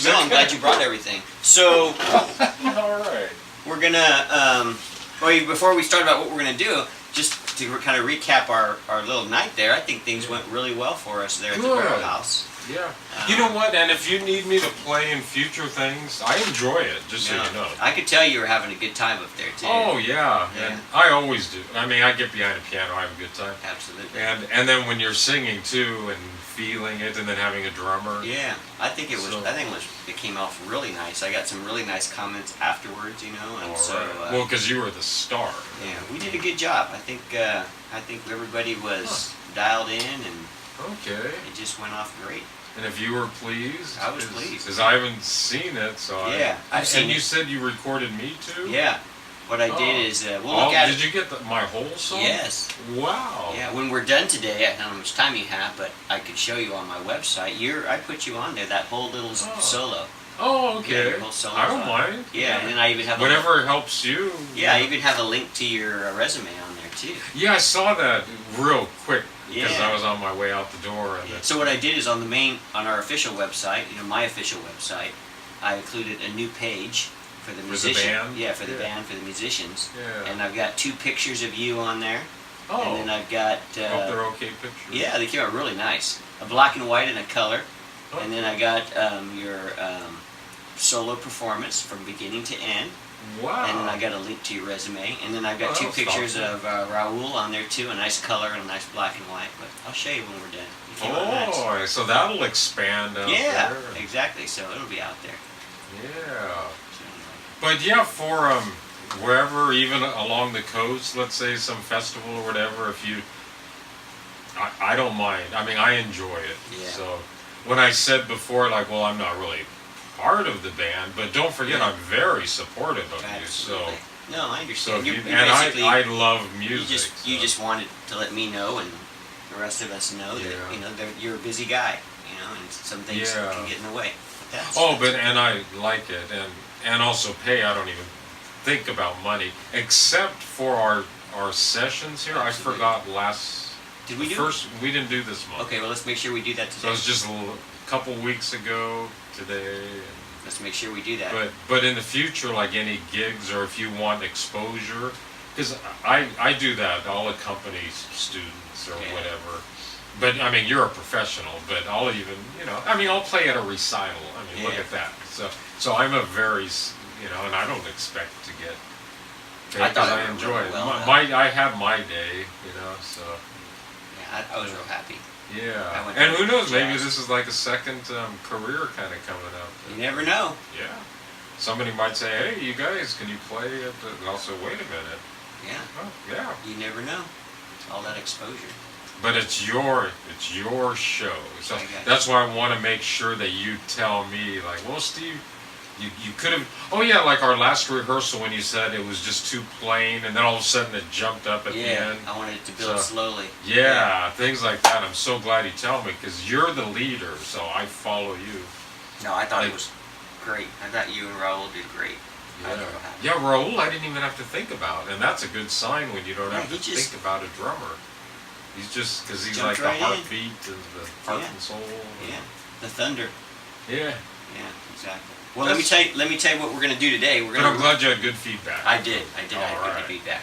No, I'm glad you brought everything. So, All right. we're gonna, before we start about what we're gonna do, just to kind of recap our little night there, I think things went really well for us there at the Barrel House. Yeah. You know what? And if you need me to play in future things, I enjoy it, just so you know. I could tell you were having a good time up there, too. Oh, yeah. And I always do. I mean, I get behind a piano, I have a good time. Absolutely. And then when you're singing, too, and feeling it, and then having a drummer. Yeah. I think it came off really nice. I got some really nice comments afterwards, and well, because you were the star. Yeah, we did a good job. I think everybody was dialed in, and okay. It just went off great. And if you were pleased? I was pleased. Because I haven't seen it, so I've seen it. And you said you recorded me too? Yeah. What I did is, we'll look at it. Did you get my whole song? Yes. Wow. Yeah, when we're done today, I don't know how much time you have, but I could show you on my website. I put you on there, that whole little solo. Oh, okay. Yeah, whole solo I don't mind. Yeah, and then I even have whatever helps you. Yeah, I even have a link to your resume on there too. Yeah, I saw that real quick because Yeah. I was on my way out the door. And So what I did is on our official website, my official website, I included a new page for the musicians. For the band? Yeah, for the band, for the musicians. Yeah. And I've got 2 pictures of you on there. Oh. And then I've got... hope they're okay pictures. Yeah, they came out really nice. A black and white and a color. Oh. And then I got your solo performance from beginning to end. Wow. And then I got a link to your resume. And then I've got 2 pictures of Raul on there too, a nice color and a nice black and white. But I'll show you when we're done. It came out nice. So that'll expand out there. Exactly. So it'll be out there. Yeah. But yeah, for wherever, even along the coast, let's say some festival or whatever, if you, I don't mind. I mean, I enjoy it. Yeah. So when I said before, like, well, I'm not really part of the band, but don't forget, I'm very supportive of Absolutely. you. So no, I understand. I love music. You just wanted to let me know, and the rest of us know that you're a busy guy, and some things can get in the way. And I like it, and also pay. I don't even think about money, except for our sessions here. Absolutely. I forgot last. Did we do first? We didn't do this month. Okay, well let's make sure we do that today. So it was just a couple weeks ago today. Let's make sure we do that. But in the future, like any gigs, or if you want exposure, because I do that. I'll accompany students or whatever. But I mean, you're a professional. But I'll even I'll play at a recital. I mean, look at that. So I'm a very and I don't expect to get paid because I enjoy it. I have my day, so. Yeah, I was real happy. Yeah, and who knows, maybe this is like a second career kind of coming up. You never know. Yeah. Somebody might say, hey, you guys, can you play at the... And I'll say, wait a minute. Yeah. Oh, yeah. You never know. All that exposure. But it's your show. So that's why I want to make sure that you tell me, like, well, Steve, you could have... Oh, yeah, like our last rehearsal when you said it was just too plain, and then all of a sudden it jumped up at the end. I wanted it to build slowly. Yeah, things like that. I'm so glad you tell me, because you're the leader, so I follow you. No, I thought it was great. I thought you and Raul did great. Yeah, Raul, I didn't even have to think about, and that's a good sign when you don't have to think about a drummer. He's just, because he's like the heartbeat and the heart and soul. Yeah, the thunder. Yeah. Yeah, exactly. Well, let me tell you what we're going to do today. But I'm glad you had good feedback. I did. I had good feedback.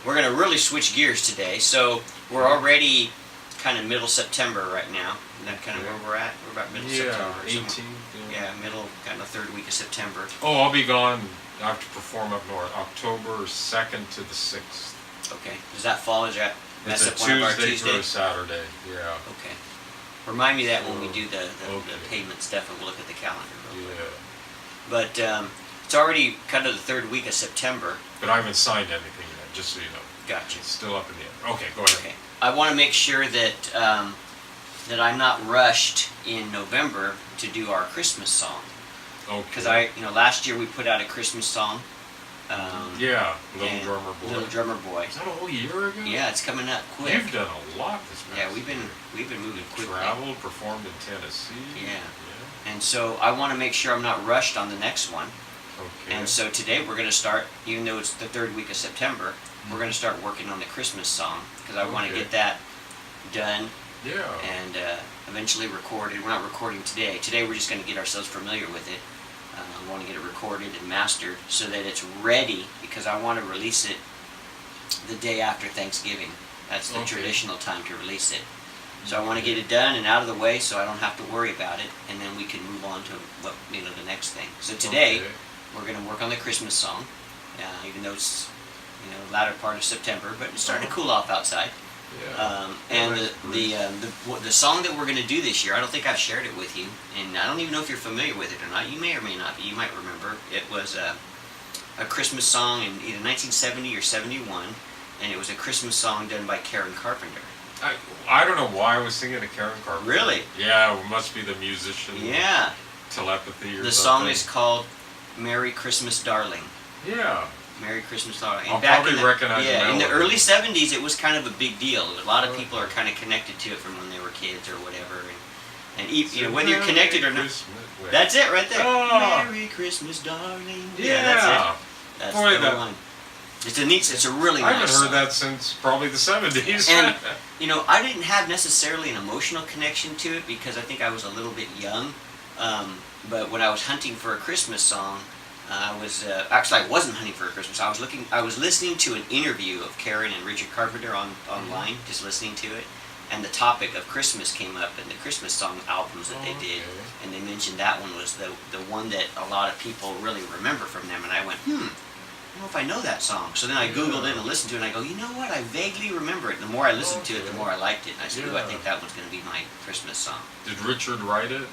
We're going to really switch gears today. So we're already kind of middle September right now. Isn't that kind of where we're at? We're about middle September. 18th. Yeah, middle, kind of third week of September. Oh, I'll be gone. I have to perform up north, October 2nd to the 6th. Okay. Does that fall? Is that mess up one of our Tuesdays? Tuesday through Saturday, yeah. Okay. Remind me that when we do the payment stuff, and we'll look at the calendar real quick. But it's already kind of the third week of September. But I haven't signed anything yet, just so you know. Gotcha. It's still up in the air. Okay, go ahead. Okay. I want to make sure that that I'm not rushed in November to do our Christmas song. Okay. Because last year we put out a Christmas song. Little Drummer Boy. Little Drummer Boy. Is that a whole year ago? Yeah, it's coming up quick. You've done a lot this past year. we've been moving quickly. Traveled, performed in Tennessee. Yeah. And so I want to make sure I'm not rushed on the next one. Okay. And so today we're going to start, even though it's the third week of September, we're going to start working on the Christmas song because I want to get that done Yeah. and eventually recorded. We're not recording today. Today we're just going to get ourselves familiar with it. I want to get it recorded and mastered so that it's ready, because I want to release it the day after Thanksgiving. That's the traditional time to release it. So I want to get it done and out of the way so I don't have to worry about it, and then we can move on to the next thing. So today we're going to work on the Christmas song, even though it's latter part of September, but it's starting to cool off outside. Yeah. And the song that we're going to do this year, I don't think I've shared it with you, and I don't even know if you're familiar with it or not. You may or may not be. You might remember. It was a Christmas song in either 1970 or 71, and it was a Christmas song done by Karen Carpenter. I don't know why I was thinking of Karen Carpenter. Really? Yeah, it must be the musician. Yeah. Telepathy or something. The song is called "Merry Christmas, Darling." Yeah. Merry Christmas, Darling. I'll probably recognize Yeah, the in the melody. early 70s, it was kind of a big deal. A lot of people are kind of connected to it from when they were kids or whatever. And whether you're connected or not. That's it right there. Oh. Merry Christmas, darling. Yeah. That's it. That's Boy, the one. It's a really I nice haven't heard song. that since probably the 70s. And, I didn't have necessarily an emotional connection to it because I think I was a little bit young. But when I was hunting for a Christmas song, I wasn't hunting for a Christmas. I was listening to an interview of Karen and Richard Carpenter online, just listening to it, and the topic of Christmas came up in the Christmas song albums that they did, and they mentioned that one was the one that a lot of people really remember from them, and I went, I don't know if I know that song. So then I Googled it and listened to it, and I go, you know what? I vaguely remember it. The more I listened to it, the more I liked it. And I said, I think that one's going to be my Christmas song. Did Richard write it?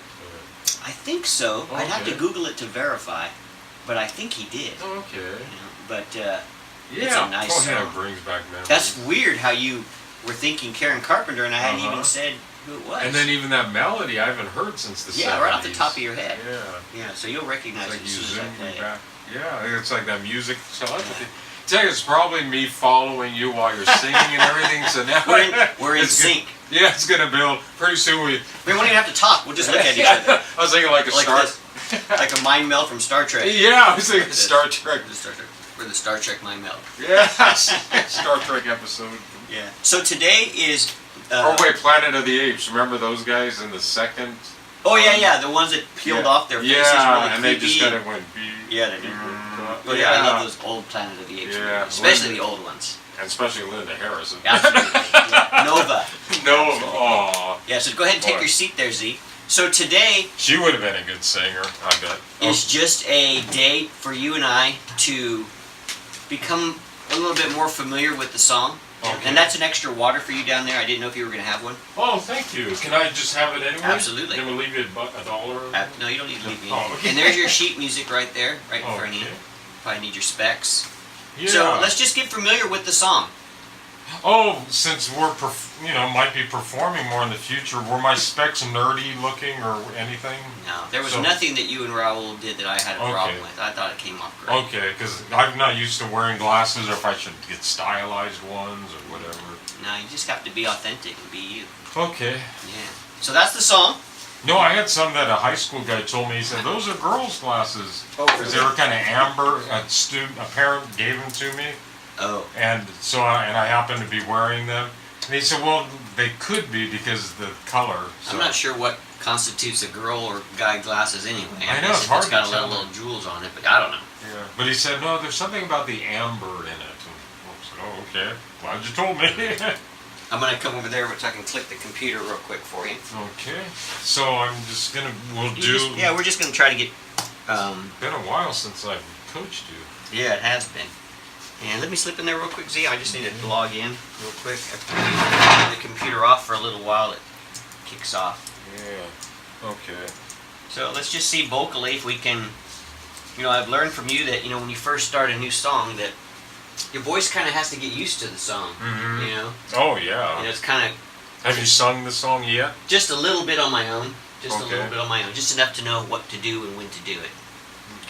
I think so. I'd have to Okay. Google it to verify, but I think he did. Okay. But Yeah. it's a nice yeah, song. it brings back memories. That's weird how you were thinking Karen Carpenter, and I hadn't even said who it was. And then even that melody I haven't heard since the 70s. right off the top of your head. Yeah. Yeah, so you'll recognize It's it like as you soon as I zoom play me it. back. Yeah, it's like that music telepathy. Tell you, it's probably me following you while you're singing and everything. So now We're in it's sync. Yeah, it's gonna build. Pretty soon we. We won't even have to talk. We'll just look at each other. I was thinking like a Like Star. this. Like a mind meld from Star Trek. Yeah, I was thinking Star Trek. We're the Star Trek mind meld. Yeah, Star Trek episode. Yeah. So today is. Oh wait, Planet of the Apes. Remember those guys in the second? Oh yeah, the ones that peeled off their faces really and they just creepy. kind of went beep. Yeah, they did. Oh Yeah, I love those old Planet of the Apes Yeah, movies, especially Linda- the old ones. And especially Linda Harrison. Absolutely. Yeah. Nova. No, aw. Yeah, so go ahead and take Boy. your seat there, Z. So today She would have been a good singer, I bet. is just a day for you and I to become a little bit more familiar with the song. Okay. And that's an extra water for you down there. I didn't know if you were going to have one. Oh, thank you. Can I just have it anyway? Absolutely. Can we leave you $1? No, you don't need to leave me Oh, anything. okay. And there's your sheet music right there, right in front of you. Okay. Probably need your specs. Yeah. So let's just get familiar with the song. Oh, since we're might be performing more in the future, were my specs nerdy looking or anything? No, there was So- nothing that you and Raul did that I had a problem Okay. with. I thought it came off great. Okay, because I'm not used to wearing glasses, or if I should get stylized ones or whatever. No, you just have to be authentic and be you. Okay. Yeah. So that's the song. No, I had some that a high school guy told me. He said those are girls' glasses Oh, because they were kind of amber. A parent gave them to me, Oh. and so I happened to be wearing them. And he said, "Well, they could be because of the color." So. I'm not sure what constitutes a girl or guy glasses anyway. I know, guess it's if hard it's got to a tell. little jewels on it, but I don't know. Yeah. But he said, "No, there's something about the amber in it." And I said, "Oh, okay. Glad you told me." I'm gonna come over there so I can click the computer real quick for you. Okay. So I'm just gonna. We're just gonna try to get. Been a while since I've coached you. Yeah, it has been. And let me slip in there real quick, Z. I just need to log in real quick. After we leave the computer off for a little while, it kicks off. Yeah. Okay. So let's just see vocally if we can. I've learned from you that when you first start a new song that your voice kind of has to get used to the song. Mm-hmm. Oh yeah. And it's kind of Have you sung the song yet? just a little bit on my own. Just a Okay. little bit on my own. Just enough to know what to do and when to do it.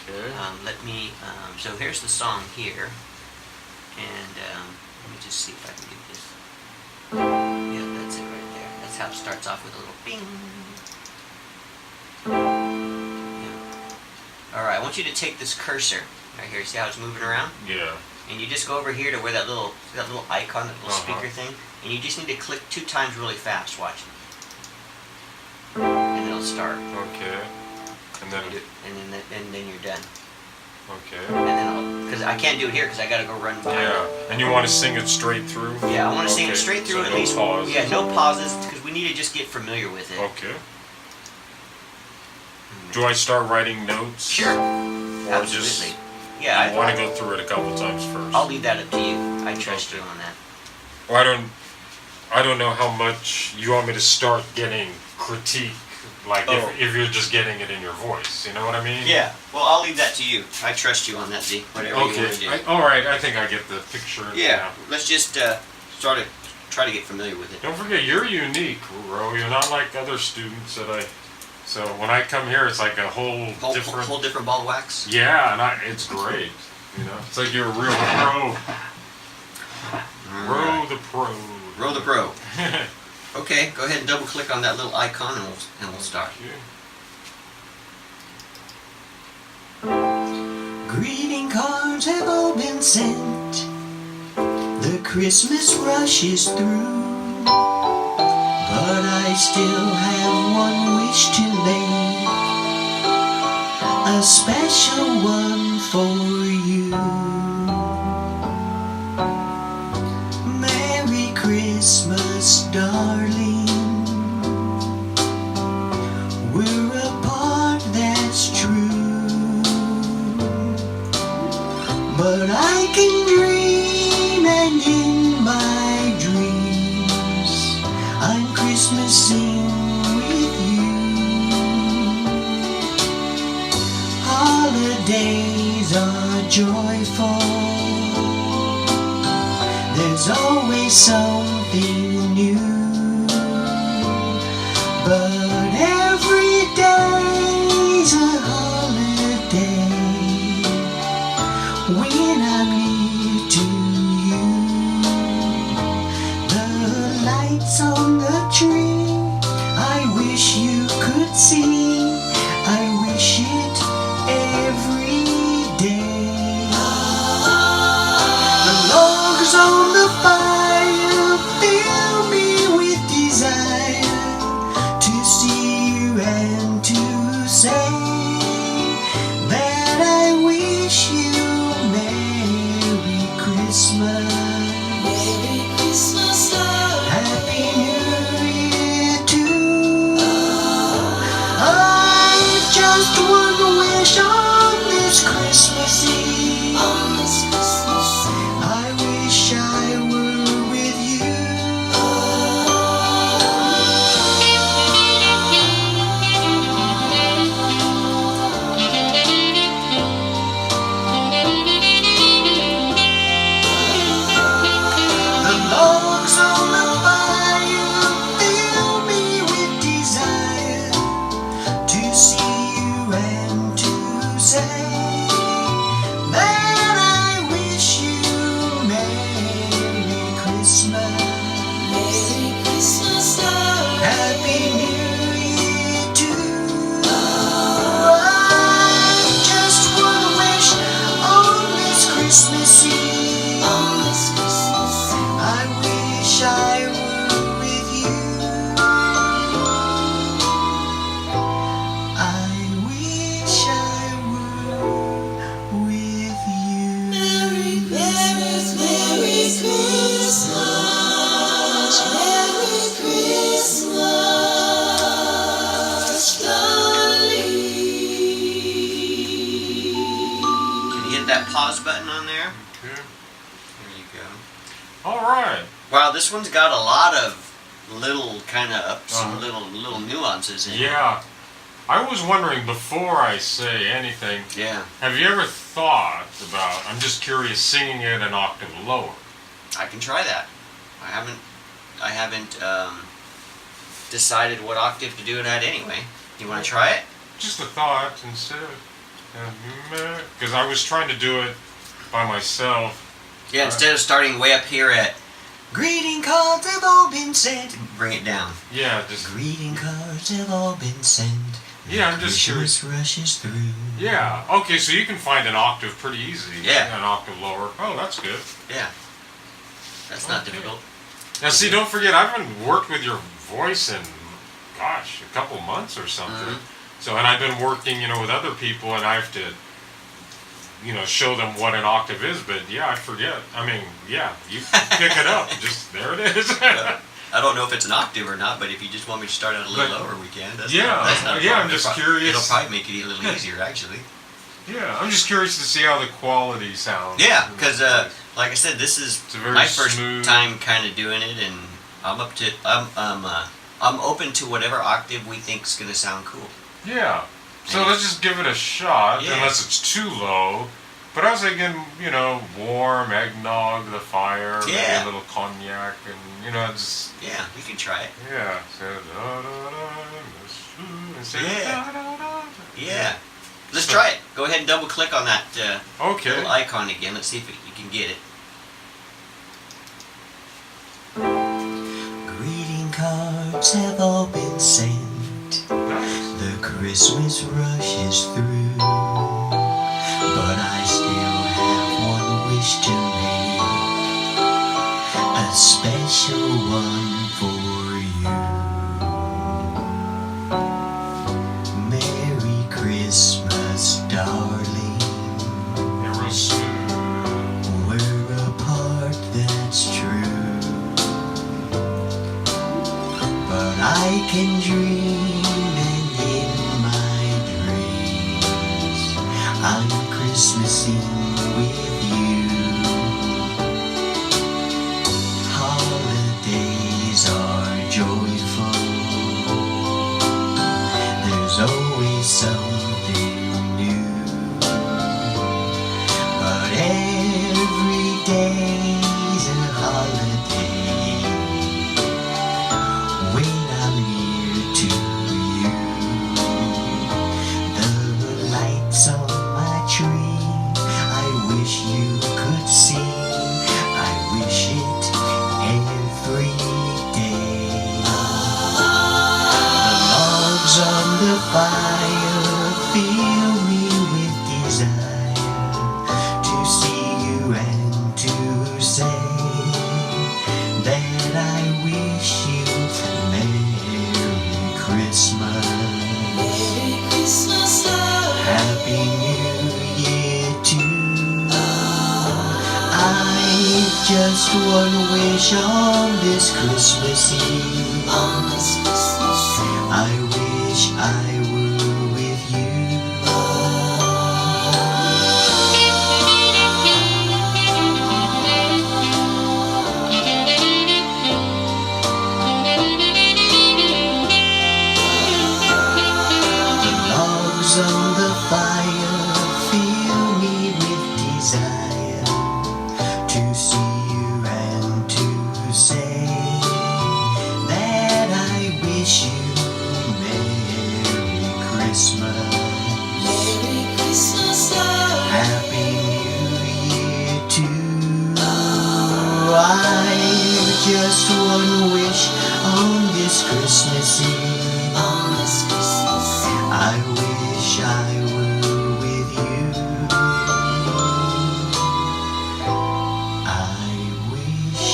Okay. Let me. So here's the song here, and let me just see if I can do this. Yeah, that's it right there. That's how it starts off with a little bing. Yeah. All right, I want you to take this cursor right here. See how it's moving around? Yeah. and you just go over here to where that little icon, that little speaker thing, and you just need to click 2 times really fast. Watch. And it'll start. Okay. And then And then you're done. Okay. And then because I can't do it here because I gotta go run by. Yeah. And you want to sing it straight through? Yeah, I want to sing it straight through so at no least. Pause. Yeah, no pauses because we need to just get familiar with it. Okay. Do I start writing notes? Sure. Or Absolutely. just Yeah, I want to go through it a couple times first? I'll leave that up to you. I trust you on that. Well, I don't know how much you want me to start getting critique, like if you're just getting it in your voice. You know what I mean? Yeah. Well, I'll leave that to you. I trust you on that, Z. Whatever you want to do. Okay. All right. I think I get the picture. Yeah. Let's just try to get familiar with it. Don't forget, you're unique, Ro. You're not like other students that I. So when I come here, it's like a whole different ball of wax. Yeah, and it's great. You know, it's like you're a real pro. Ro the pro. Ro the pro. Okay, go ahead and double click on that little icon and we'll start. Greeting cards have all been sent. The Christmas rush is through. But I still have one wish to make, a special one for you. Merry Christmas, darling. We're apart, that's true. But I can dream, and in my dreams I'm Christmasing with you. Holidays are joyful. There's always something new. But every day's a holiday when I'm near to you. The lights on the tree, I wish you could see. I wish it every day. The logs on the fire fill me with desire to see you and to say that I wish you Merry Christmas. Merry Christmas, darling. Happy New Year too. I've just one wish on this Christmas Eve. On this Christmas Eve. I wish I were with you. The logs on the fire fill me with desire to see you and to say that I wish you Merry Christmas. Merry Christmas, darling. Happy New Year too. I've just one wish on this Christmas Eve. On this Christmas Eve. I wish I were with you. I wish I were with you. Merry, Merry, Merry Christmas. Merry Christmas, darling. Can you hit that pause button on there? Okay. There you go. All right. Wow, this one's got a lot of little kind of ups and Uh-huh. little nuances in it. Yeah. I was wondering before I say anything, Yeah. have you ever thought about, I'm just curious, singing it an octave lower? I can try that. I haven't decided what octave to do it at anyway. You want to try it? Just a thought instead of, because I was trying to do it by myself. Yeah, instead of starting way up here at greeting cards have all been sent, bring it down. Yeah, just Greeting cards have all been sent. Yeah, I'm just curious. Christmas rushes through. Yeah. Okay, so you can find an octave pretty easy. Yeah. An octave lower. Oh, that's good. Yeah. That's not Okay. difficult. Now, see, don't forget, I haven't worked with your voice in, gosh, a couple months or something. So, and I've been working, with other people, and I have to, show them what an octave is. But yeah, I forget. I mean, yeah, you pick it up. Just there it is. I don't know if it's an octave or not, but if you just want me to start out a little But- lower, we can. That's Yeah, that's not a yeah, I'm problem. just curious. It'll probably make it a little easier, actually. Yeah, I'm just curious to see how the quality sounds. Yeah, because like I said, this is It's a very my first smooth- time kind of doing it, and I'm open to whatever octave we think is gonna sound cool. Yeah. So let's just give it a shot, Yeah. unless it's too low. But I was thinking, warm, eggnog, the fire, maybe Yeah. a little cognac, and, just, Yeah, we can try it. yeah. So, instead Yeah. of da-da-da. Yeah, let's try it. Go ahead and double click on that Okay. little icon again. Let's see if you can get it. Greeting cards have all been sent. Nice. The Christmas rushes through, but I still have one wish to make, a special one for you. Merry Christmas, darling. Yeah, real smooth. We're apart, that's true, but I can dream, and in my dreams I'm Christmasing with you. Holidays are joyful. There's always something new, but every day's a holiday when I'm near to you. The lights on my tree, I wish you could see. I wish it every day. The logs on the fire fill me with desire to see you and to say that I wish you Merry Christmas, Merry Christmas, love. Happy New Year too. I've just one wish on this Christmas Eve. On this Christmas Eve. I wish I were with you. The logs on the fire fill me with desire to see you and to say that I wish you Merry Christmas, Merry Christmas, love. Happy New Year too. I've just one wish on this Christmas Eve. On this Christmas Eve. I wish I were with you. I wish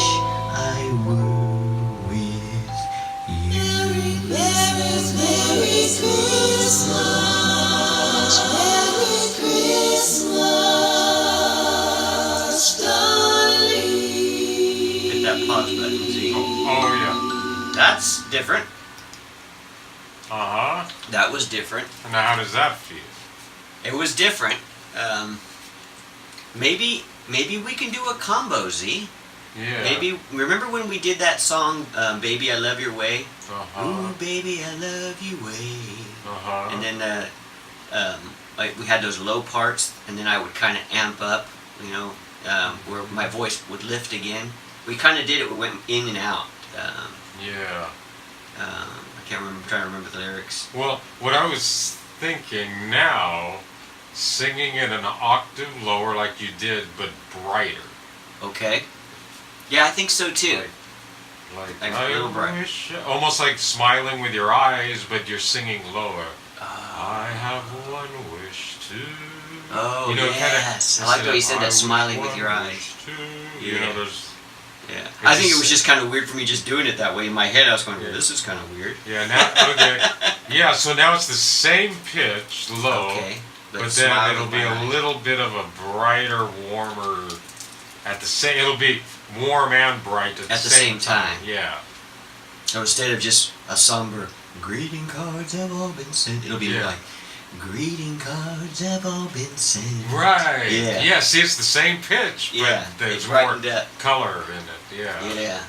I were with you. Merry Christmas. Merry Christmas, darling. Hit that pause button, Z. Oh, yeah. That's different. Uh-huh. That was different. And now how does that feel? It was different. Maybe we can do a combo, Z. Yeah. Maybe remember when we did that song, "Baby I Love Your Way"? Uh-huh. Ooh, baby I love your way. Uh-huh. And then like we had those low parts, and then I would kind of amp up, where my voice would lift again. We kind of did it. We went in and out. Yeah. I can't remember. I'm trying to remember the lyrics. Well, what I was thinking now, singing it an octave lower like you did, but brighter. Okay. Yeah, I think so too. Like Like a little bright. almost like smiling with your eyes, but you're singing lower. I have one wish to. Oh, You know, yes. I like the way you said that, smiling with your eyes. You Yeah. know, there's. Yeah. It's I think it just- was just kind of weird for me just doing it that way. In my head, I was going, Yeah. this is kind of weird. Yeah. Now, okay. Yeah. So now it's the same pitch, low. Okay. But then smile it'll with be my a eyes. little bit of a brighter, warmer. At the same, it'll be warm and bright at the same time. Yeah. So instead of just a somber, greeting cards have all been sent, it'll be Yeah. like, greeting cards have all been sent. Right. Yeah. Yeah. See, it's the same pitch, but Yeah, there's it's more brightened up. color in it. Yeah. Yeah.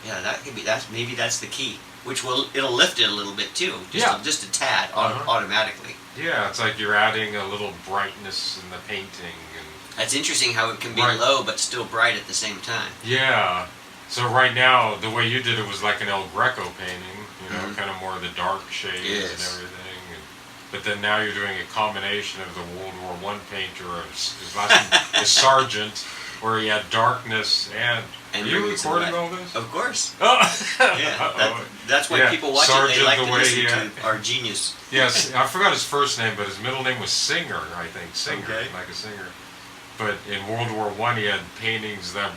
Yeah, that could be, maybe that's the key. Which it'll lift it a little bit too. Yeah. Just a tad, Uh-huh. automatically. Yeah. It's like you're adding a little brightness in the painting, and That's interesting how it can be Right. low but still bright at the same time. yeah. So right now, the way you did it was like an El Greco painting. You know, Mhm. kind of more of the dark shades and Yes. everything. But then now you're doing a combination of the World War I painter, his last name is Sargent, where he had darkness and. And Are you bringing some recording light. all this? Of course. Oh. Yeah. That's why Yeah, people watch it. Sargent, They like the to way listen he to had- our genius. Yes, I forgot his first name, but his middle name was Singer, I think. Singer, Okay. like a singer. But in World War I, he had paintings that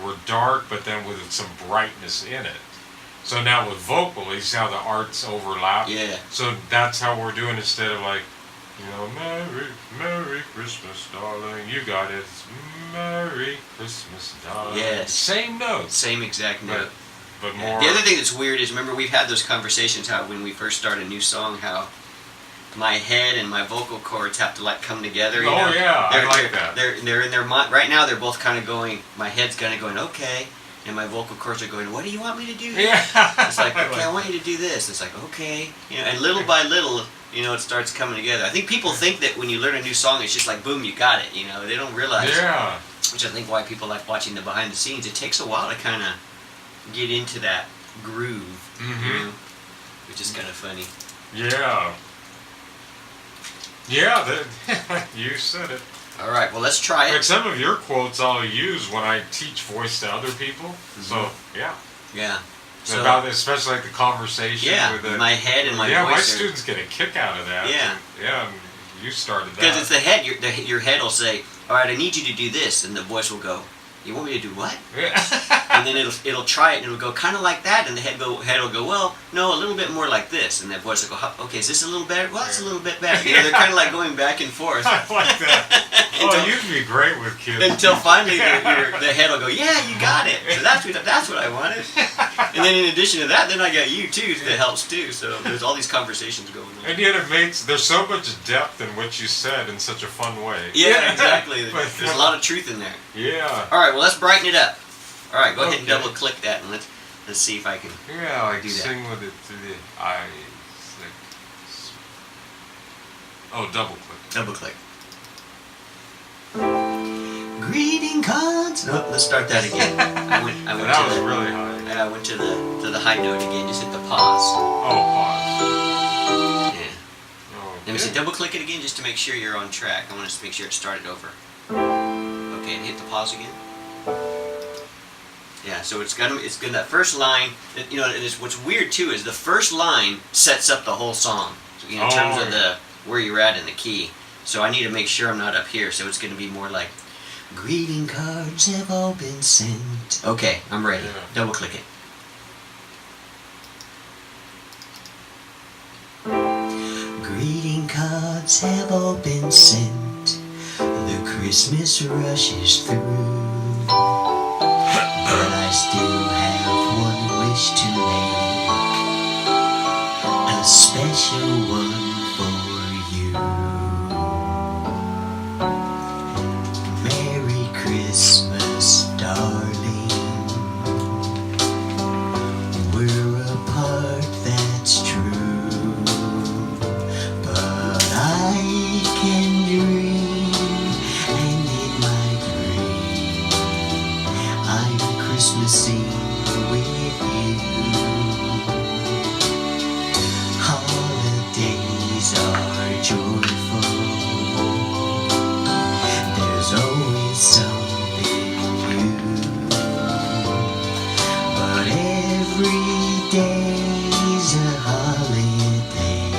were dark, but then with some brightness in it. So now with vocal, you see how the arts overlap. Yeah. So that's how we're doing instead of like, you know, Merry Christmas, darling. You got it. It's Merry Christmas, darling. Yes. Same notes, Same exact note. but Yeah. more. The other thing that's weird is, remember, we've had those conversations how when we first start a new song, how my head and my vocal cords have to like come together. You Oh, know? yeah, I They're- like they're- that. They're in their mind right now. They're both kind of going. My head's kind of going okay, and my vocal cords are going. What do you want me to do? Here? Yeah. It's like, okay, I want you to do this. It's like, okay, you know, and little by little, you know, it starts coming together. I think people think that when you learn a new song, it's just like boom, you got it. You know, they don't realize. Yeah. Which I think why people like watching the behind the scenes. It takes a while to kind of get into that groove, you Mhm. know, which is kind of funny. Yeah. Yeah, that, you said it. All right, well, let's try Like it. some of your quotes I'll use when I teach voice to other people. So, yeah. Yeah. So, About especially like the conversation yeah, with the, my head and my yeah, my voice are- students get a kick out of that. Yeah. Yeah, and you started that. because it's the head. Your head will say, "All right, I need you to do this," and the voice will go, "You want me to do what?" And then it'll try it and it'll go kind of like that, and the head will go, well, no, a little bit more like this, and the voice will go, okay, is this a little better? Well, it's a little bit better. You know, they're kind of like going back and forth I like that. Oh, Until- you'd be great with kids. until finally the head will go, yeah, you got it. So that's what I wanted. And then in addition to that, then I got you too that helps too. So there's all these conversations going on. And yet it makes, there's so much depth in what you said in such a fun way. Yeah, exactly. But- There's a lot of truth in there. Yeah. All right, well, let's brighten it up. All right, go ahead and Okay. double click that, and let's see if I can. Yeah, like Do that. sing with it through the eyes. Like, oh, double click. Double click. Greeting cards. No, let's start that again. I went That to was the, really high. I went to the high note again. Just hit the pause. Oh, pause. Yeah. Oh, Let me see. Double click it again just to make sure you're on track. I want us to make sure it started over. Okay, and hit the pause again. Yeah. So it's gonna that first line. You know, and what's weird too is the first line sets up the whole song. So, you know, in Oh, terms of yeah. where you're at in the key. So I need to make sure I'm not up here. So it's gonna be more like. Greeting cards have all been sent. Okay, I'm ready. Yeah. Double click it. Greeting cards have all been sent. The Christmas rush is through. But I still have one wish to make. A special one for you. Merry Christmas, darling. We're apart, that's true. But I can dream, and in my dream, I'm Christmasing with you. Holidays are joyful. There's always something new, but every day's a holiday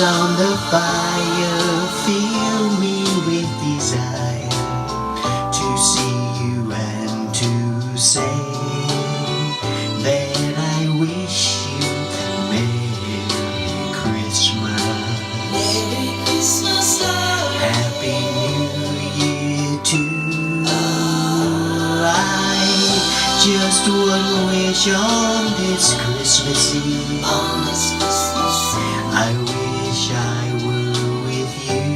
logs on the fire fill me with desire to see you and to say that I wish you Merry Christmas. Merry Christmas, darling. Happy New Year too. I just one wish on this Christmas Eve. On this Christmas Eve. I wish I were with you.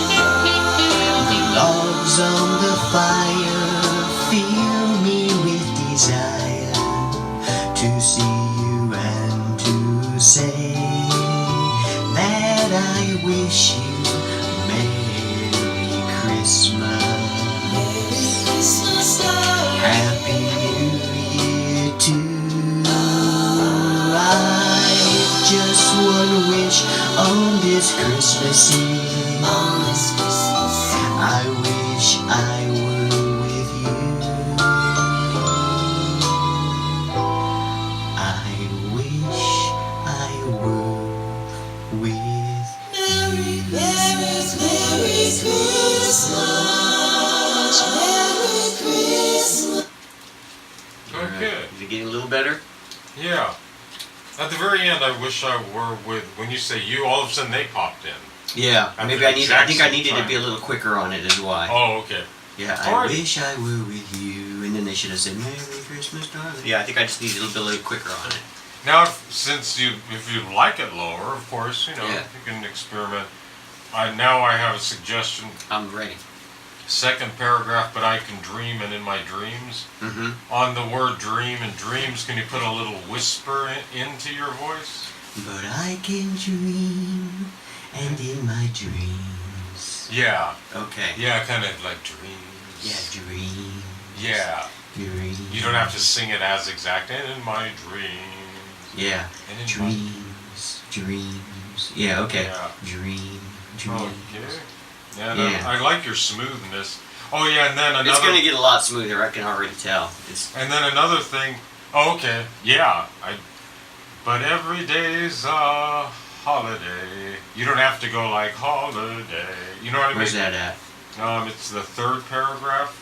The logs on the fire fill me with desire to see you and to say that I wish you Merry Christmas. Merry Christmas, darling. Happy New Year too. I just one wish on this Christmas Eve. On this Christmas Eve. I wish I were with you. I wish I were with Merry, Merry, Merry Christmas. Merry Christmas. Okay. Is it getting a little better? Yeah. At the very end, I wish I were with. When you say you, all of a sudden they popped in. Yeah. At Maybe the I exact think I same needed to time. be a little quicker on it is why. Oh, okay. Yeah, All I right. wish I were with you, and then they should have said Merry Christmas, darling. Yeah, I think I just needed a little quicker on it. Now, if you like it lower, of course, you Yeah. can experiment. Now I have a suggestion. I'm ready. Second paragraph, but I can dream, and in my dreams. Mm-hmm. On the word dream and dreams, can you put a little whisper into your voice? But I can dream, and in my dreams. Yeah. Okay. Yeah, kind of like dreams. Yeah, dreams. Yeah. Dreams. You don't have to sing it as exact. And in my dreams. Yeah. And in Dreams. Dreams. Yeah, okay. Yeah. Dream. my. Dream. Okay. Yeah, Yeah. I like your smoothness. Oh yeah, and then another. It's gonna get a lot smoother, I can already tell. It's And then another thing. Oh, okay. Yeah. But every day's a holiday. You don't have to go like holiday. You know what I mean? where's that at? It's the third paragraph.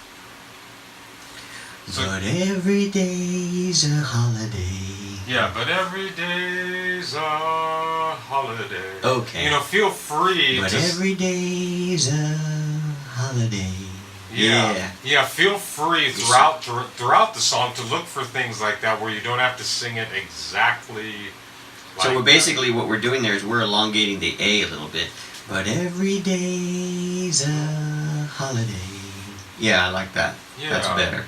So- But every day's a holiday. Yeah, but every day's a holiday. Okay. Feel free But to. every day's a holiday. Yeah, feel free throughout the song to look for things like that where you don't have to sing it exactly. So like we're basically what we're doing there is we're elongating the A a little bit. But every day's a holiday. Yeah, I like that. That's Yeah. better.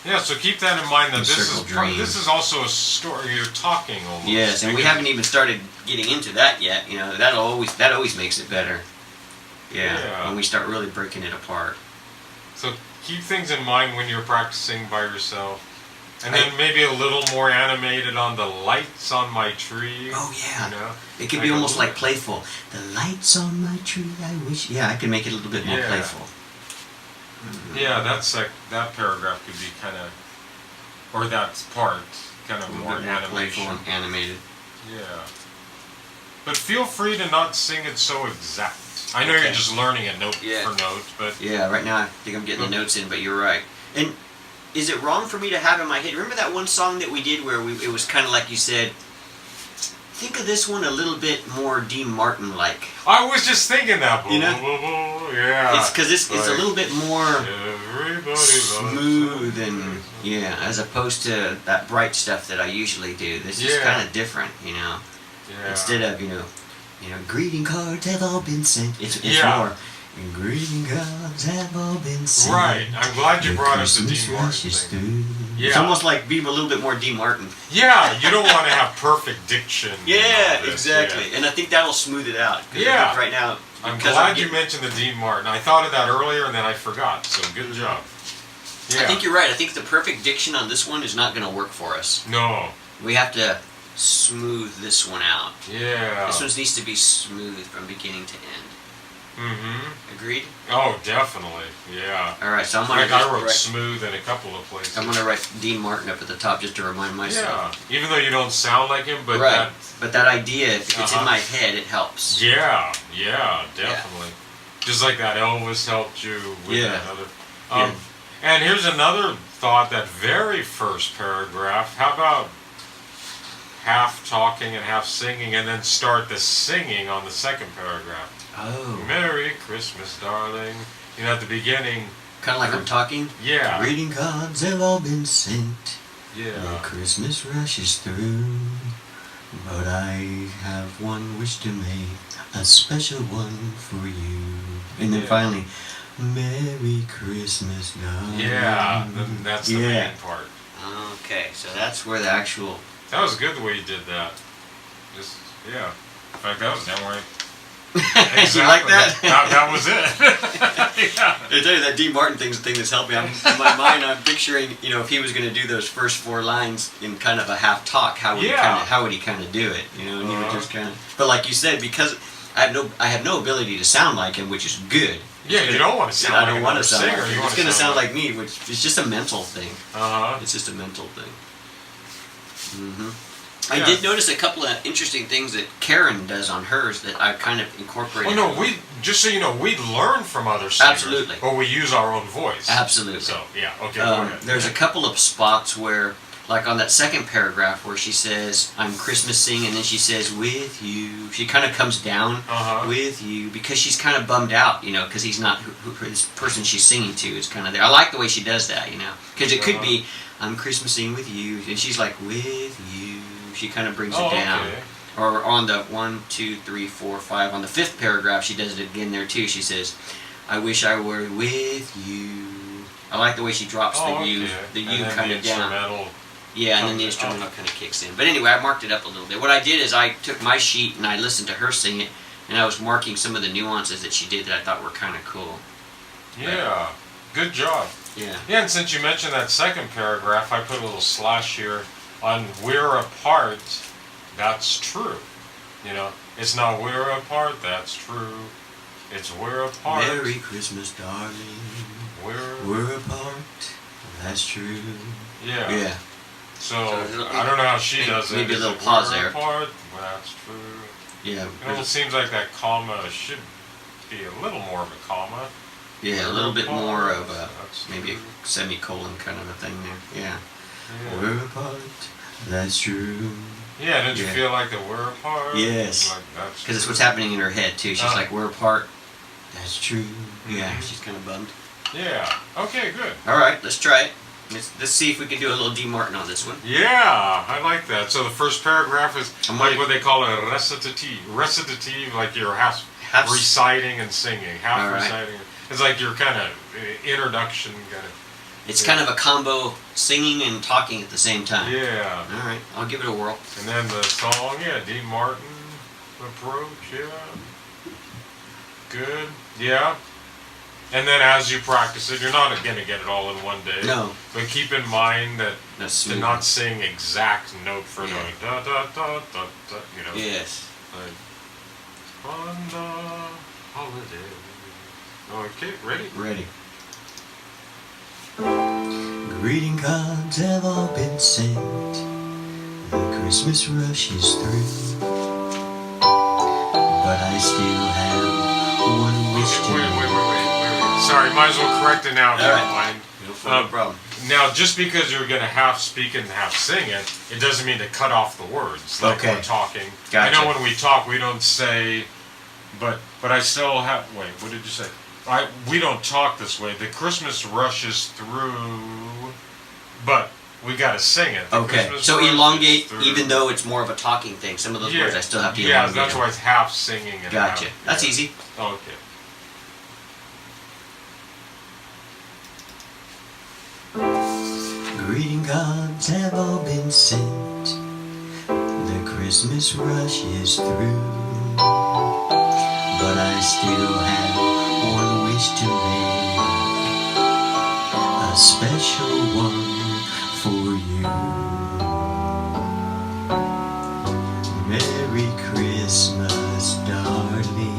Yeah, so keep that in mind that Encircle dreams. this is also a story. You're talking almost. Yes, and we haven't even started getting into that yet. That always makes it better. Yeah. When we start really breaking it apart. So keep things in mind when you're practicing by yourself. And then maybe a little more animated on the lights on my tree. Oh yeah. You know? It can Like be a almost little- like playful. The lights on my tree, I wish. Yeah, I can make it a little bit more Yeah. playful. Yeah, that paragraph could be kind of, or that part, kind of A little more bit more playful animation. and animated. Yeah. But feel free to not sing it so exact. I know Okay. you're just learning it note Yeah. for note, but Yeah, right now I think I'm getting the notes in, but you're right. And is it wrong for me to have in my head? Remember that one song that we did where it was kind of like you said. Think of this one a little bit more Dean Martin like. I was just thinking that. You know? Yeah. It's because it's a Like, little bit more everybody loves smooth and Christmas. as opposed to that bright stuff that I usually do. This is Yeah. kind of different, Yeah. Instead of greeting cards have all been sent. It's Yeah. more. Greeting cards have all been sent. Right. I'm glad you Your brought up the Christmas Dean Martin rushes thing. through. Yeah. It's almost like being a little bit more Dean Martin. Yeah, you don't want to have perfect diction. and Yeah, all this, exactly. yeah. And I think that'll smooth it out. 'Cause I Yeah. think right now, I'm because glad you mentioned the Dean Martin. I thought of that earlier and then I forgot. So good job. Yeah. I think you're right. I think the perfect diction on this one is not going to work for us. No. We have to smooth this one out. Yeah. This one needs to be smooth from beginning to end. Mm-hmm. Agreed? Oh, definitely. Yeah. All right, so I'm Like gonna I wrote write, smooth in a couple of places. I'm gonna write Dean Martin up at the top just to remind Yeah. myself. Even though you don't sound like him, but Right. But that idea, if it's in Uh-huh. my head, it helps. yeah, definitely. Just like that Elvis helped you with Yeah. that other. And here's another thought, that very first paragraph. How about half talking and half singing, and then start the singing on the second paragraph? Oh. Merry Christmas, darling. You know, at the beginning. Kind of like I'm talking. Yeah. Greeting cards have all been sent. The Yeah. Christmas rush is through. But I have one wish to make, a special one for you. And then Yeah. finally, Merry Christmas, darling. Yeah. That's the Yeah. main part. Okay, so that's where the actual. That was good the way you did that. Just, yeah. In fact, that was downright. You like that? That was it. Yeah. I tell you, that D. Martin thing's the thing that's helped me. In my mind, I'm picturing, if he was going to do those first 4 lines in kind of a half talk, how would he kind of do it? And he would just kind of. But like you said, because I have no ability to sound like him, which is good. Yeah, you don't want to sound I like don't want to sound singer. like him. You It's want going to sound like me, which is just a mental thing. Uh-huh. It's just a mental thing. Yeah. I did notice a couple of interesting things that Karen does on hers that I kind of incorporated. Well, no, just so you know, we learn from other singers. Absolutely. Or we use our own voice. Absolutely. So, yeah, okay, go ahead. There's a couple of spots where, like on that second paragraph where she says, I'm Christmasing, and then she says, with you. She kind of comes down Uh-huh. with you because she's kind of bummed out, because he's not, this person she's singing to is kind of there. I like the way she does that, because it could be, I'm Christmasing with you, and she's like, with you. She kind of brings it down. Okay. Or on the 1, 2, 3, 4, 5, on the 5th paragraph, she does it again there too. She says, I wish I were with you. I like the way she drops the you kind of down. Yeah, and then the instrumental kind of kicks in. But anyway, I marked it up a little bit. What I did is I took my sheet and I listened to her sing it, and I was marking some of the nuances that she did that I thought were kind of cool. Yeah, good job. Yeah. Yeah, and since you mentioned that second paragraph, I put a little slash here on we're apart, that's true. It's not we're apart, that's true. It's we're apart. Merry Christmas, darling. We're apart, that's true. Yeah. Yeah. So I don't know how she does it. Maybe a Is little it pause we're there. apart, that's true. Yeah. It seems like that comma should be a little more of a comma. Yeah, a little bit more of a, That's maybe true. a semicolon kind of a thing there. Yeah. Yeah. We're apart, that's true. Yeah, don't you Yeah. feel like that we're apart? Yes. Like, that's Because it's true. what's happening in her head too. She's Uh-huh. like, we're apart, that's true. Yeah, Mhm. she's kind of bummed. Yeah. Okay, good. All right, let's try it. Let's see if we can do a little D. Martin on this one. Yeah, I like that. So the first paragraph is I'm like ready. what they call a recitative. Recitative, like you're half Half- reciting and singing. Half All right. reciting. It's like your kind of introduction kind of. It's kind of a combo, singing and talking at the same time. Yeah. All right, I'll give it a whirl. And then the song, yeah, D. Martin approach, yeah. Good, yeah. And then as you practice it, you're not going to get it all in one day. No. But keep in mind that That's to smooth. not sing exact note for Yeah. note. Da, da, da, da, da, Yes. Like, on the holiday. Okay, ready? Ready. Greeting cards have all been sent. The Christmas rush is through. But I still have one wish to Wait. Sorry, might as well correct it now if you All don't right. mind. No problem. Now, just because you're going to half speak it and half sing it, it doesn't mean to cut off the words like Okay. we're talking. Gotcha. I know when we talk, we don't say, but I still have. Wait, what did you say? We don't talk this way. The Christmas rushes through, but we got to sing it. The Okay, Christmas so rushes elongate, through. even though it's more of a talking thing. Some of those words I still have to elongate. Yeah, that's why it's half singing and Gotcha. half. That's yeah. easy. Okay. Greeting cards have all been sent. The Christmas rush is through. But I still have one wish to make, a special one for you. Merry Christmas, darling.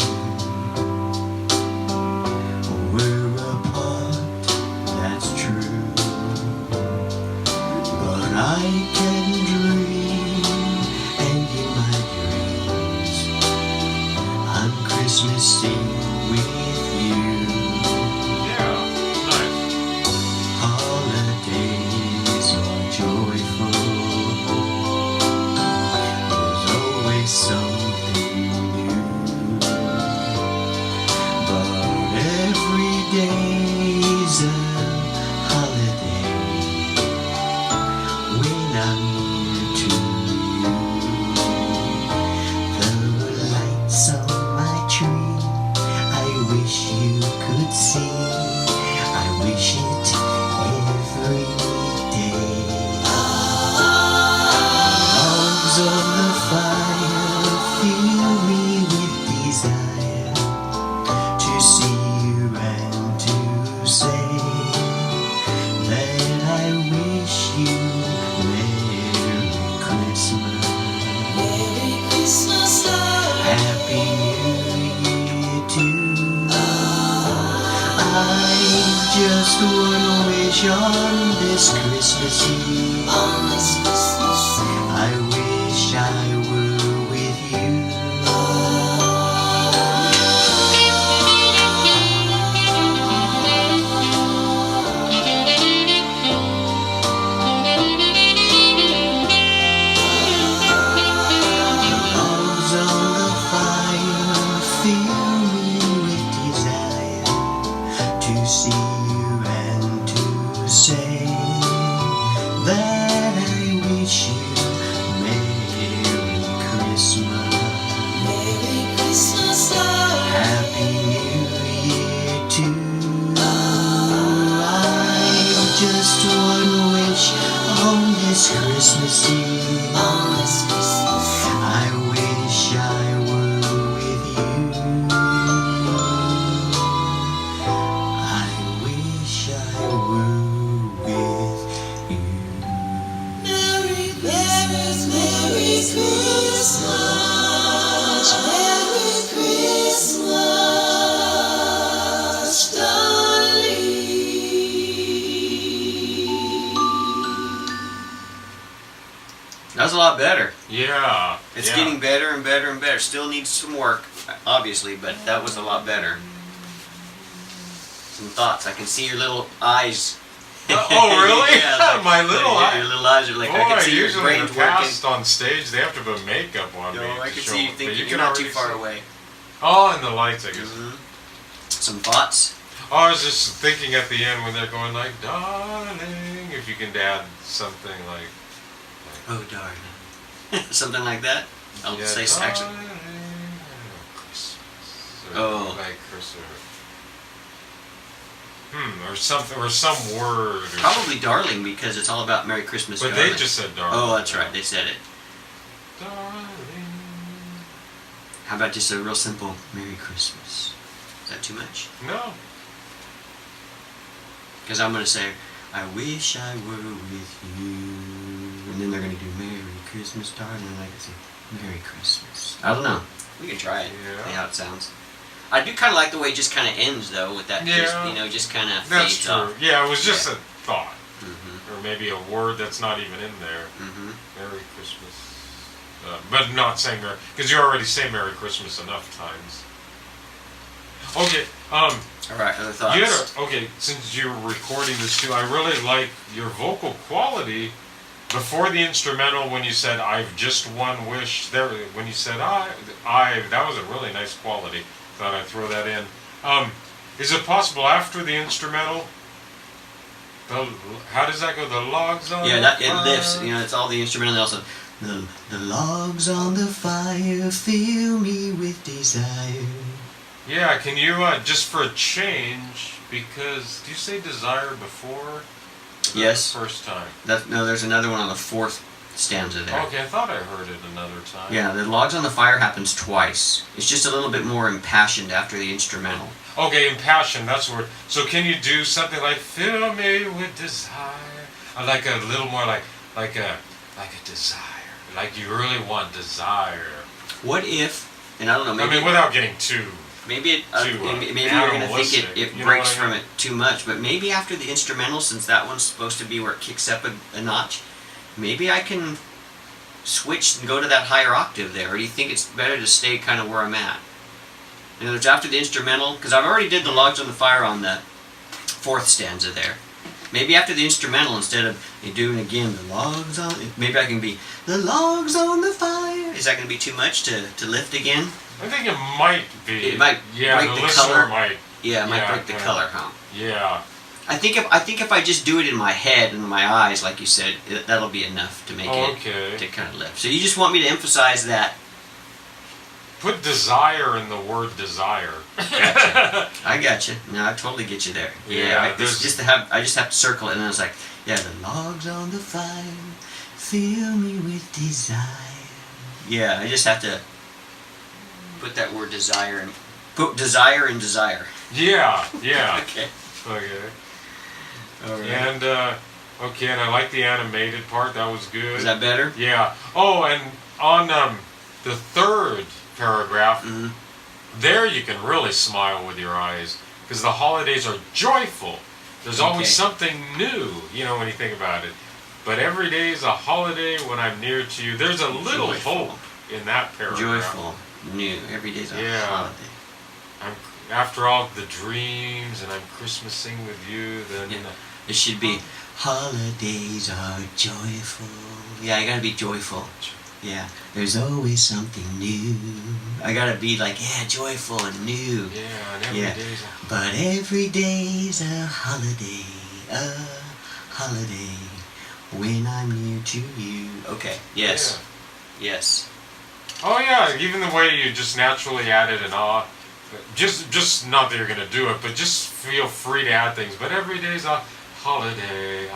sing with you. Yeah, nice. Holidays are joyful. There's always something new. But every day's a holiday when I'm near to you. The lights on my tree, I wish you could see. I wish it every day. Logs on the fire fill me with desire to see you and to say that I wish you Merry Christmas. Merry Christmas, darling. Happy New Year too. I just wanna wish on this Christmas Eve. On this Christmas Eve. I wish I were with you. Logs on the fire fill me with desire to see you and to say that I wish you Merry Christmas. Merry Christmas, darling. Happy New Year too. I just wanna wish on this Christmas Eve. On this Christmas Eve. I wish I were with you. I wish I were with you. Merry Christmas, Merry Christmas, Merry Christmas, darling. That was a lot better. Yeah. It's yeah. getting better and better and better. Still needs some work, obviously, but that was a lot better. Some thoughts. I can see your little eyes. Oh, really? Yeah, it's like- My little yeah, eye. Your little eyes are like, I Boy, can see your usually in brain's the working. past on stage they have to put makeup on me. No, I to can show see you it, but thinking you you're can not too already far see. away. Oh, and the lights, I guess. Mhm. Some thoughts? Oh, I was just thinking at the end when they're going like, darling, if you can add something like Oh, darling. Something like that? I'll yeah, say darling, actually. Christmas. Or Oh. like Christmas. Or something, or some word. Or Probably darling because it's all about Merry Christmas, But darling. they just said darling. Oh, that's right. They said it. Darling. How about just a real simple Merry Christmas? Is that too much? No. Because I'm going to say, I wish I were with you. And then they're going to do Merry Christmas, darling. And I can say, Merry Christmas. I don't know. We can try it. Yeah. See how it sounds. I do kind of like the way it just kind of ends, though, with that, just, Yeah. you know, just kind of That's fades true. off. Yeah, it was just a thought. Mm-hmm. Or maybe a word that's not even in there. Mm-hmm. Merry Christmas. But not saying Merry, because you already say Merry Christmas enough times. Okay, All right, other thoughts? you had okay, since you're recording this too, I really like your vocal quality before the instrumental when you said, I've just one wish, there, when you said, that was a really nice quality. Thought I'd throw that in. Is it possible after the instrumental, how does that go? The logs on Yeah, the that, it fire? lifts. You know, it's all the instrumental. And also, the logs on the fire fill me with desire. Yeah, can you, just for a change, because, do you say desire before? Or Yes. The first time. No, there's another one on the fourth stanza there. Okay, I thought I heard it another time. Yeah, the logs on the fire happens twice. It's just a little bit more impassioned after the instrumental. Okay, impassioned, that's the word. So can you do something like, fill me with desire? Or like a little more like a desire. Like you really want desire. What if, and I don't know, maybe I mean, without getting too... maybe too, maybe you're gonna think animalistic, it you know breaks what I from mean? it too much, but maybe after the instrumental, since that one's supposed to be where it kicks up a notch, maybe I can switch and go to that higher octave there. Or do you think it's better to stay kind of where I'm at? In other words, after the instrumental, because I've already did the logs on the fire on the fourth stanza there. Maybe after the instrumental, instead of doing again the logs on, maybe I can be the logs on the fire. Is that going to be too much to lift again? I think it might be. It might yeah, break the the listener color. might. Yeah, it might Yeah, break the yeah. color, huh? Yeah. I think if I just do it in my head and my eyes, like you said, that'll be enough to make Okay. it to kind of lift. So you just want me to emphasize that. Put desire in the word desire. Gotcha. I got you. No, I totally get you there. Yeah, I there's- I just have to circle it, and then it's like, yeah, the logs on the fire fill me with desire. Yeah, I just have to put that word desire and put desire in desire. Yeah, yeah. Okay. Okay. All right. And okay, and I like the animated part. That was good. Is that better? Yeah. Oh, and on the third paragraph, Mm-hmm. there you can really smile with your eyes because the holidays are joyful. There's always Okay. something new, you know, when you think about it. But every day is a holiday when I'm near to you. There's a little Joyful. hope in that paragraph. Joyful, new. Every day's a Yeah. holiday. I'm, after all the dreams and I'm Christmasing with you, then Yeah. It should be holidays are joyful. Yeah, I gotta be joyful. Yeah, there's always something new. I gotta be like, yeah, joyful and new. yeah, and every Yeah. day's a But every day's a holiday, when I'm near to you. Okay, yes, yes. Oh yeah, even the way you just naturally added an ah, just not that you're gonna do it, but just feel free to add things. But every day's a holiday,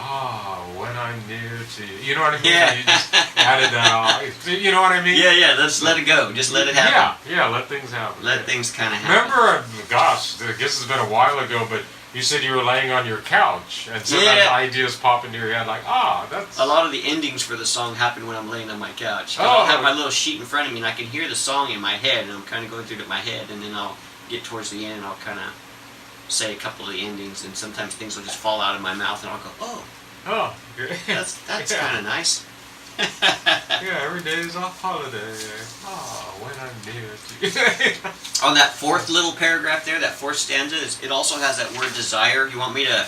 when I'm near to you. You know what I mean? Yeah. You just added that ah. You know what I mean? Yeah, let's let it go. Just let it happen. Yeah, let things happen. Let things kind of happen. Remember, gosh, I guess it's been a while ago, but you said you were laying on your couch, and sometimes Yeah. ideas pop into your head like, that's... A lot of the endings for the song happen when I'm laying on my couch. Oh. I'll have my little sheet in front of me, and I can hear the song in my head, and I'm kind of going through it in my head, and then I'll get towards the end, and I'll kind of say a couple of the endings, and sometimes things will just fall out of my mouth, and I'll go, oh, Oh, okay. that's Yeah. kind of nice. Yeah, every day is a holiday. When I'm near to you. On that fourth little paragraph there, that fourth stanza, it also has that word desire. You want me to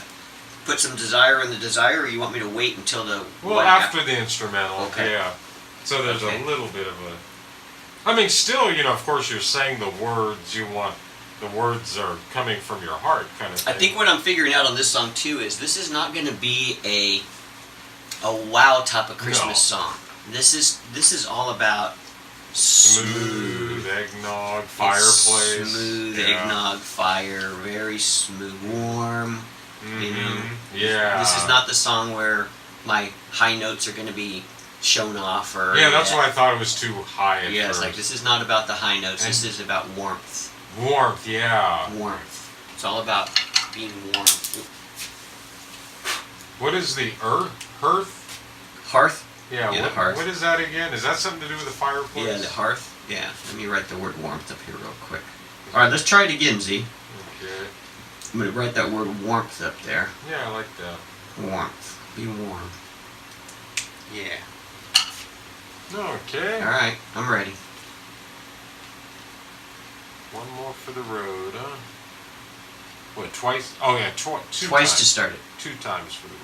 put some desire in the desire, or you want me to wait until the... Well, what after the instrumental, Okay. yeah. So there's Okay. a little bit of a... I mean, still, of course you're saying the words you want. The words are coming from your heart, kind of thing. I think what I'm figuring out on this song too is this is not going to be a wow type of Christmas song. This is all about Smooth eggnog, It's fireplace. smooth yeah. eggnog, fire, very smooth, warm. You know, Yeah. This is not the song where my high notes are going to be shown off or. Yeah, that's why I thought it was too high at Yeah, first. it's like this is not about the high notes. This And- is about warmth. Warmth, yeah. Warmth. It's all about being warm. What is the hearth? Hearth. Yeah, Yeah, the hearth. what is that again? Is that something to do with the fireplace? Yeah, the hearth. Yeah. Let me write the word warmth up here real quick. All right, let's try it again, Z. Okay. I'm gonna write that word warmth up there. Yeah, I like that. Warmth. Be warm. Yeah. Okay. All right, I'm ready. One more for the road, huh? What, twice? Oh, yeah, two Twice times. to start it. 2 times for the road.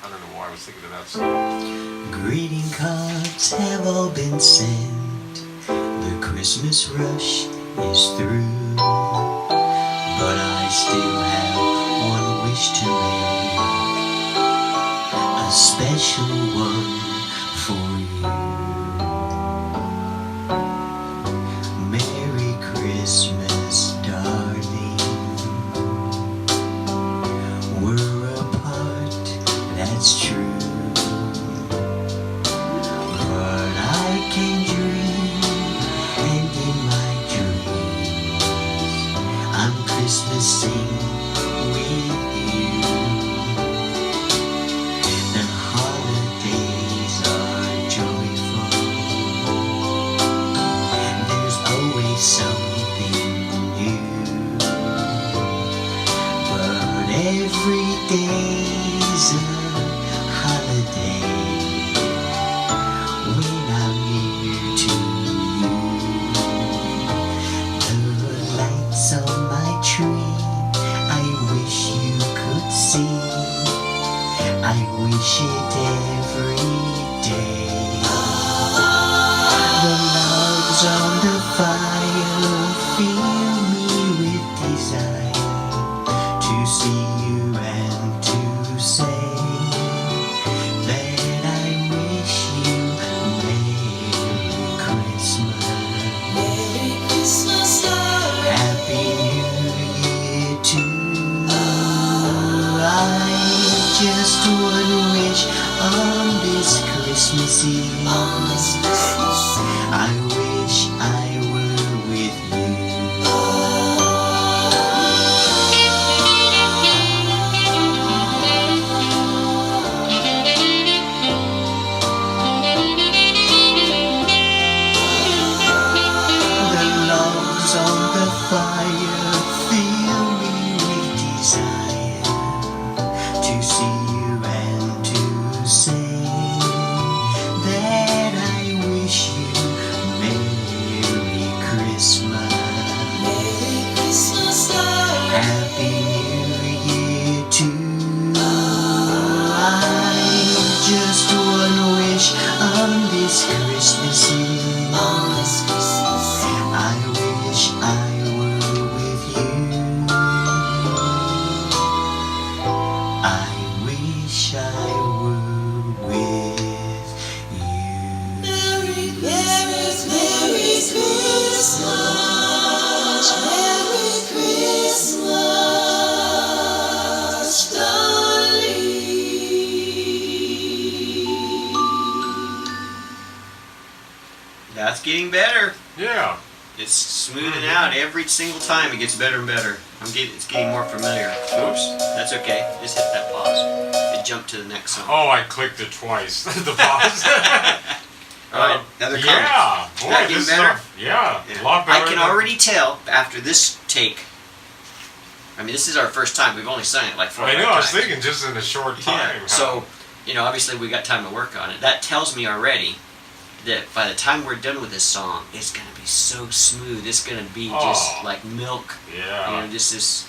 I don't know why I was thinking of that song. Greeting cards have all been sent. The Christmas rush is through. But I still have one wish to make. A special one for you. Merry Christmas, darling. We're apart, that's true. But I can dream, and in my dreams, I'm Christmasing with you. The holidays are joyful. There's always something new. But every day's a holiday when I'm near to you. The fire, fill me with desire to see you and to say that I wish you Merry Christmas, Merry Christmas, darling. Happy New Year too. I just one wish on this Christmas Eve. On this Christmas, I wish I were with you. I wish I were with you. Merry Christmas, Merry Christmas, Merry Christmas, darling. That's getting better. Yeah. It's smoothing out every single time. It gets better and better. It's getting more familiar. Oops, that's okay. Just hit that pause. It jumped to the next song. Oh, I clicked it twice. The pause. All right, another comment. Yeah, boy, That getting this better? yeah, Yeah. a lot better. I can than- already tell after this take. I mean, this is our first time. We've only sung it like 4 or I 5 know. I was times. thinking just in a short time. Yeah. how- So, obviously we got time to work on it. That tells me already that by the time we're done with this song, it's gonna be so smooth. It's gonna be just Oh. like milk. yeah, Just this,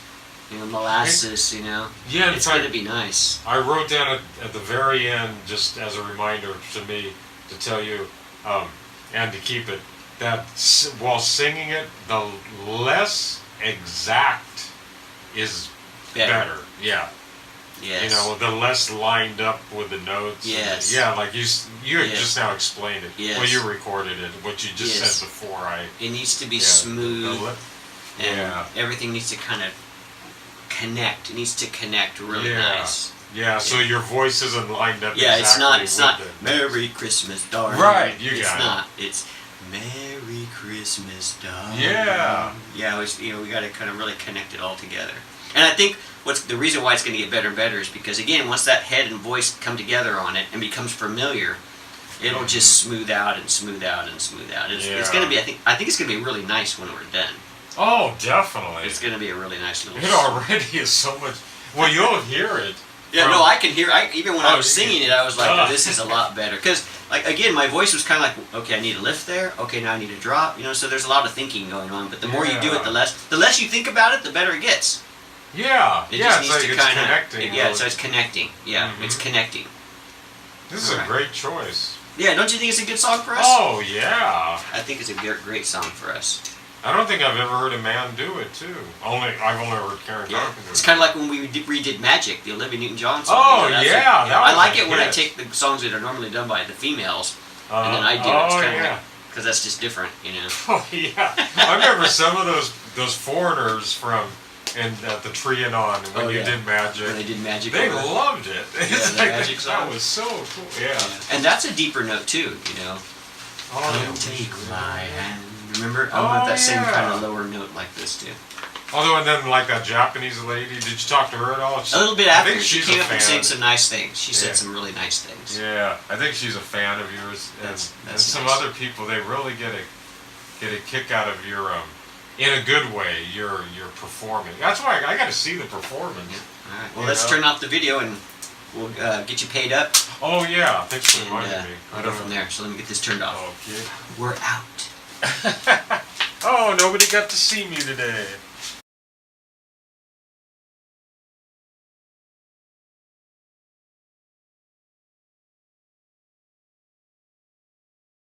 molasses. yeah. In It's fact, gonna be nice. I wrote down at the very end, just as a reminder to me to tell you, and to keep it, that while singing it, the less exact is better. Yeah. Yes. The less lined up with the notes. Yes. Yeah, like you had Yes. just now explained it. Yes. Well, you recorded it. What you just Yes. said before, It needs to be yeah, smooth, and yeah. everything needs to kind of connect. It needs to connect really Yeah. nice. Yeah, so your voice isn't lined up Yeah, exactly it's not with it. Merry Christmas, darling. Right, you it's got it. not. It's Merry Christmas, darling. Yeah. Yeah, we got to kind of really connect it all together. And I think the reason why it's going to get better and better is because, again, once that head and voice come together on it and becomes familiar, it'll just smooth out and smooth out and smooth out. It's Yeah. going to be. I think it's going to be really nice when we're done. Oh, definitely. It's going to be a really nice little. It already is so much. Well, you'll hear it. Yeah, from- no, I can hear. Even when I Oh, was you singing can- it, I was like, oh, "This is a lot better." Because, again, my voice was kind of like, "Okay, I need a lift there. Okay, now I need a drop." So there's a lot of thinking going on. But the more you do it, Yeah. the less you think about it, the better it gets. Yeah, It yeah, just it's needs like to it's kind connecting. of. Yeah, so it's connecting. Yeah, it's Mhm. connecting. This is Alright. a great choice. Yeah, don't you think it's a good song for us? Oh, yeah. I think it's a great song for us. I don't think I've ever heard a man do it, too. I've only heard Karen Yeah, talking to it's it. kind of like when we redid "Magic," the Olivia Newton-John song. Oh, that's yeah, that I was like a it when I hit. take the songs that are normally done by the females, and then I do it. Oh, It's kind yeah. of because that's just different, Oh, yeah. I remember some of those foreigners from the Trianon when Oh, you yeah. did Magic. When they did Magic. They over- loved it. It's the like, Magic that song. was so cool. Yeah. And that's a deeper note too, Oh, Come yeah. take my hand. Remember? I Oh, want that same yeah. kind of lower note like this too. Although, and then like that Japanese lady, did you talk to her at all? A little bit I after, think she she's came a up and fan. said some nice things. She said Yeah. some really nice things. Yeah, I think she's a fan of yours, and, That's and some nice. other people. They really get a kick out of your in a good way. Your performing. That's why I got to see the performance. All right. Well, You let's know? turn off the video and we'll get you paid up Oh yeah, thanks for and reminding me. we'll go from there. So let me get this turned off. Okay. We're out. Oh, nobody got to see me today.